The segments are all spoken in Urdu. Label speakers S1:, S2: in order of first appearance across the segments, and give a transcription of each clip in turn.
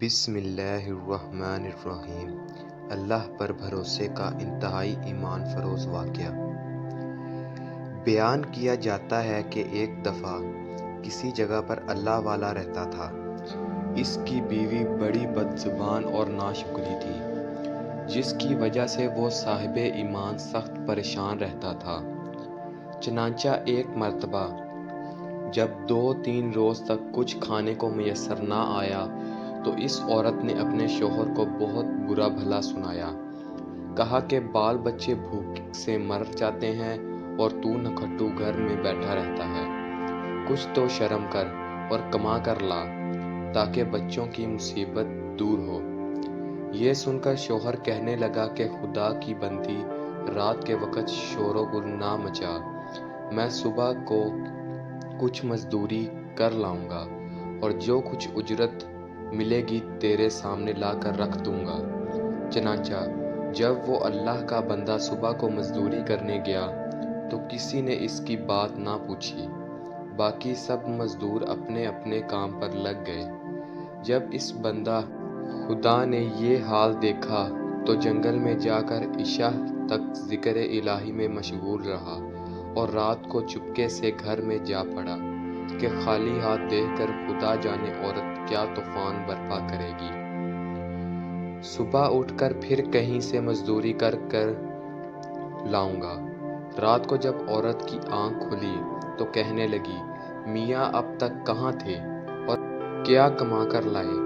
S1: بسم اللہ الرحمن الرحیم۔ اللہ پر بھروسے کا انتہائی ایمان فروز واقعہ بیان کیا جاتا ہے کہ ایک دفعہ کسی جگہ پر اللہ والا رہتا تھا۔ اس کی بیوی بڑی بد زبان اور ناشکری تھی، جس کی وجہ سے وہ صاحب ایمان سخت پریشان رہتا تھا۔ چنانچہ ایک مرتبہ جب 2-3 روز تک کچھ کھانے کو میسر نہ آیا تو اس عورت نے اپنے شوہر کو بہت برا بھلا سنایا۔ کہا کہ بال بچے بھوک سے مر جاتے ہیں اور تو نکھٹو گھر میں بیٹھا رہتا ہے۔ کچھ تو شرم کر اور کما کر لا تاکہ بچوں کی مصیبت دور ہو۔ یہ سن کر شوہر کہنے لگا کہ خدا کی بندی، رات کے وقت شور و غل نہ مچا، میں صبح کو کچھ مزدوری کر لاؤں گا اور جو کچھ اجرت ملے گی تیرے سامنے لا کر رکھ دوں گا۔ چنانچہ جب وہ اللہ کا بندہ صبح کو مزدوری کرنے گیا تو کسی نے اس کی بات نہ پوچھی۔ باقی سب مزدور اپنے اپنے کام پر لگ گئے۔ جب اس بندہ خدا نے یہ حال دیکھا تو جنگل میں جا کر عشاء تک ذکر الہی میں مشغول رہا اور رات کو چپکے سے گھر میں جا پڑا کہ خالی ہاتھ دیکھ کر خدا جانے عورت کیا طوفان برپا کرے گی۔ صبح اٹھ کر پھر کہیں سے مزدوری کر کر لاؤں گا۔ رات کو جب عورت کی آنکھ کھلی تو کہنے لگی، میاں اب تک کہاں تھے اور کیا کما کر لائے؟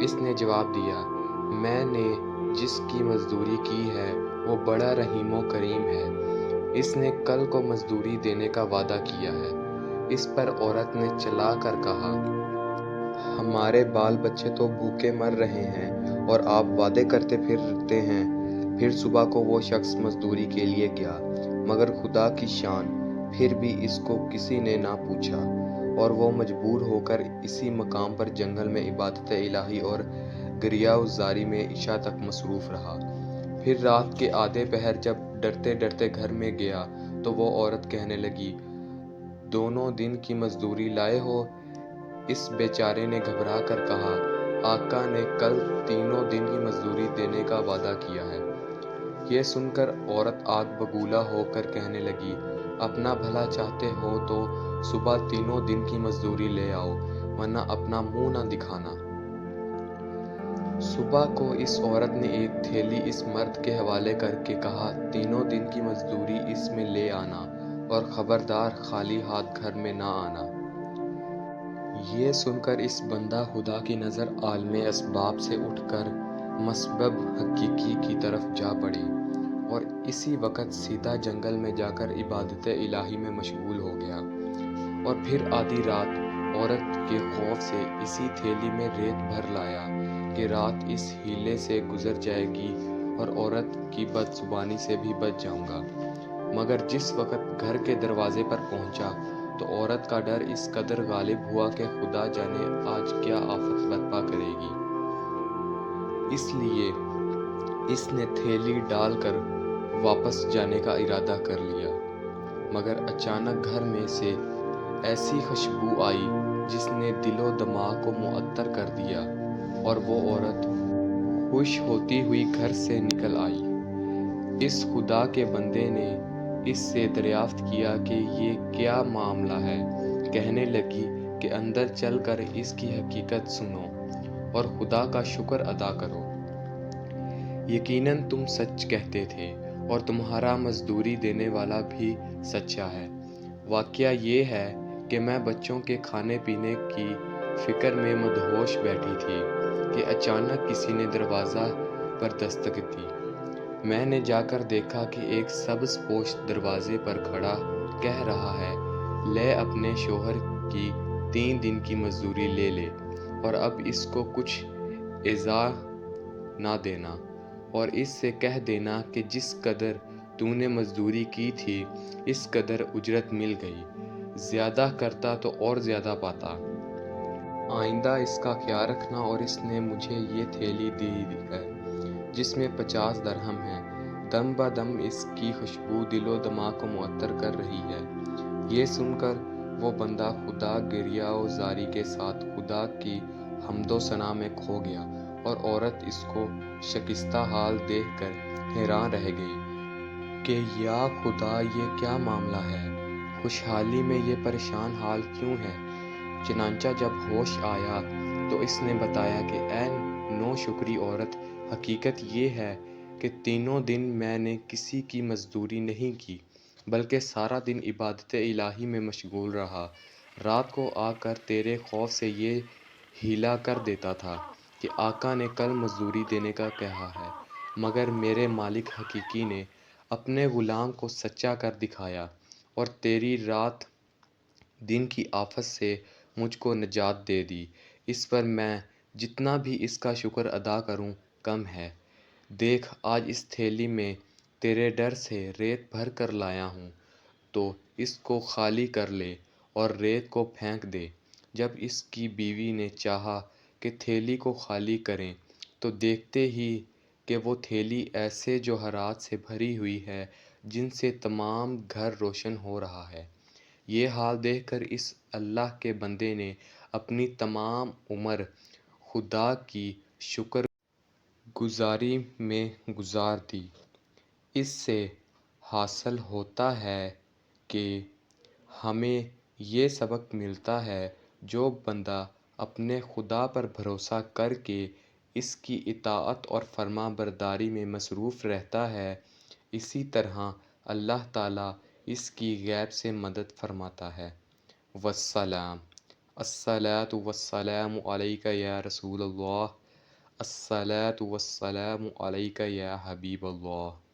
S1: اس نے جواب دیا، میں نے جس کی مزدوری کی ہے وہ بڑا رحیم و کریم ہے، اس نے کل کو مزدوری دینے کا وعدہ کیا ہے۔ اس پر عورت نے چلا کر کہا، ہمارے بال بچے تو بھوکے مر رہے ہیں اور آپ وعدے کرتے پھرتے ہیں۔ پھر صبح کو وہ شخص مزدوری کے لیے گیا، مگر خدا کی شان، پھر بھی اس کو کسی نے نہ پوچھا اور وہ مجبور ہو کر اسی مقام پر جنگل میں عبادت الہی اور گریہ زاری میں عشاء تک مصروف رہا۔ پھر رات کے آدھے پہر جب ڈرتے ڈرتے گھر میں گیا تو وہ عورت کہنے لگی، دونوں دن کی مزدوری لائے ہو؟ اس بیچارے نے گھبرا کر کہا، آقا نے کل تینوں دن کی مزدوری دینے کا وعدہ کیا ہے۔ یہ سن کر عورت آگ بگولا ہو کر کہنے لگی، اپنا بھلا چاہتے ہو تو صبح تینوں دن کی مزدوری لے آؤ، ورنہ اپنا منہ نہ دکھانا۔ صبح کو اس عورت نے ایک تھیلی اس مرد کے حوالے کر کے کہا، تینوں دن کی مزدوری اس میں لے آنا اور خبردار خالی ہاتھ گھر میں نہ آنا۔ یہ سن کر اس بندہ خدا کی نظر عالم اسباب سے اٹھ کر مسبب حقیقی کی طرف جا پڑی اور اسی وقت سیدھا جنگل میں جا کر عبادت الہی میں مشغول ہو گیا۔ اور پھر آدھی رات عورت کے خوف سے اسی تھیلی میں ریت بھر لایا کہ رات اس ہیلے سے گزر جائے گی اور عورت کی بد زبانی سے بھی بچ جاؤں گا۔ مگر جس وقت گھر کے دروازے پر پہنچا تو عورت کا ڈر اس قدر غالب ہوا کہ خدا جانے آج کیا آفت برپا کرے گی۔ اس لیے اس نے تھیلی ڈال کر واپس جانے کا ارادہ کر لیا، مگر اچانک گھر میں سے ایسی خوشبو آئی جس نے دل و دماغ کو معطر کر دیا اور وہ عورت خوش ہوتی ہوئی گھر سے نکل آئی۔ اس خدا کے بندے نے اس سے دریافت کیا کہ یہ کیا معاملہ ہے؟ کہنے لگی کہ اندر چل کر اس کی حقیقت سنو اور خدا کا شکر ادا کرو۔ یقیناً تم سچ کہتے تھے اور تمہارا مزدوری دینے والا بھی سچا ہے۔ واقعہ یہ ہے کہ میں بچوں کے کھانے پینے کی فکر میں مدہوش بیٹھی تھی کہ اچانک کسی نے دروازہ پر دستک دی۔ میں نے جا کر دیکھا کہ ایک سبز پوش دروازے پر کھڑا کہہ رہا ہے، لے اپنے شوہر کی 3 دن کی مزدوری لے لے اور اب اس کو کچھ ایذا نہ دینا، اور اس سے کہہ دینا کہ جس قدر تو نے مزدوری کی تھی اس قدر اجرت مل گئی، زیادہ کرتا تو اور زیادہ پاتا۔ آئندہ اس کا خیال رکھنا۔ اور اس نے مجھے یہ تھیلی دی ہے جس میں 50 درہم ہیں۔ دم بدم اس کی خوشبو دل و دماغ کو معطر کر رہی ہے۔ یہ سن کر وہ بندہ خدا گریہ و زاری کے ساتھ خدا کی حمد و ثنا میں کھو گیا اور عورت اس کو شکستہ حال دیکھ کر حیران رہ گئی کہ یا خدا یہ کیا معاملہ ہے، خوشحالی میں یہ پریشان حال کیوں ہے؟ چنانچہ جب ہوش آیا تو اس نے بتایا کہ اے نوشکری عورت، حقیقت یہ ہے کہ تینوں دن میں نے کسی کی مزدوری نہیں کی بلکہ سارا دن عبادت الہی میں مشغول رہا۔ رات کو آ کر تیرے خوف سے یہ حیلہ کر دیتا تھا کہ آقا نے کل مزدوری دینے کا کہا ہے، مگر میرے مالک حقیقی نے اپنے غلام کو سچا کر دکھایا اور تیری رات دن کی آفت سے مجھ کو نجات دے دی۔ اس پر میں جتنا بھی اس کا شکر ادا کروں کم ہے۔ دیکھ آج اس تھیلی میں تیرے ڈر سے ریت بھر کر لایا ہوں، تو اس کو خالی کر لے اور ریت کو پھینک دے۔ جب اس کی بیوی نے چاہا کہ تھیلی کو خالی کریں تو دیکھتے ہی کہ وہ تھیلی ایسے جوہرات سے بھری ہوئی ہے جن سے تمام گھر روشن ہو رہا ہے۔ یہ حال دیکھ کر اس اللہ کے بندے نے اپنی تمام عمر خدا کی شکر گزاری میں گزار دی۔ اس سے حاصل ہوتا ہے کہ ہمیں یہ سبق ملتا ہے، جو بندہ اپنے خدا پر بھروسہ کر کے اس کی اطاعت اور فرما برداری میں مصروف رہتا ہے، اسی طرح اللہ تعالیٰ اس کی غیب سے مدد فرماتا ہے۔ والسلام۔ الصلاۃ والسلام علیک یا رسول اللہ، الصلاۃ والسلام علیک یا حبیب اللہ۔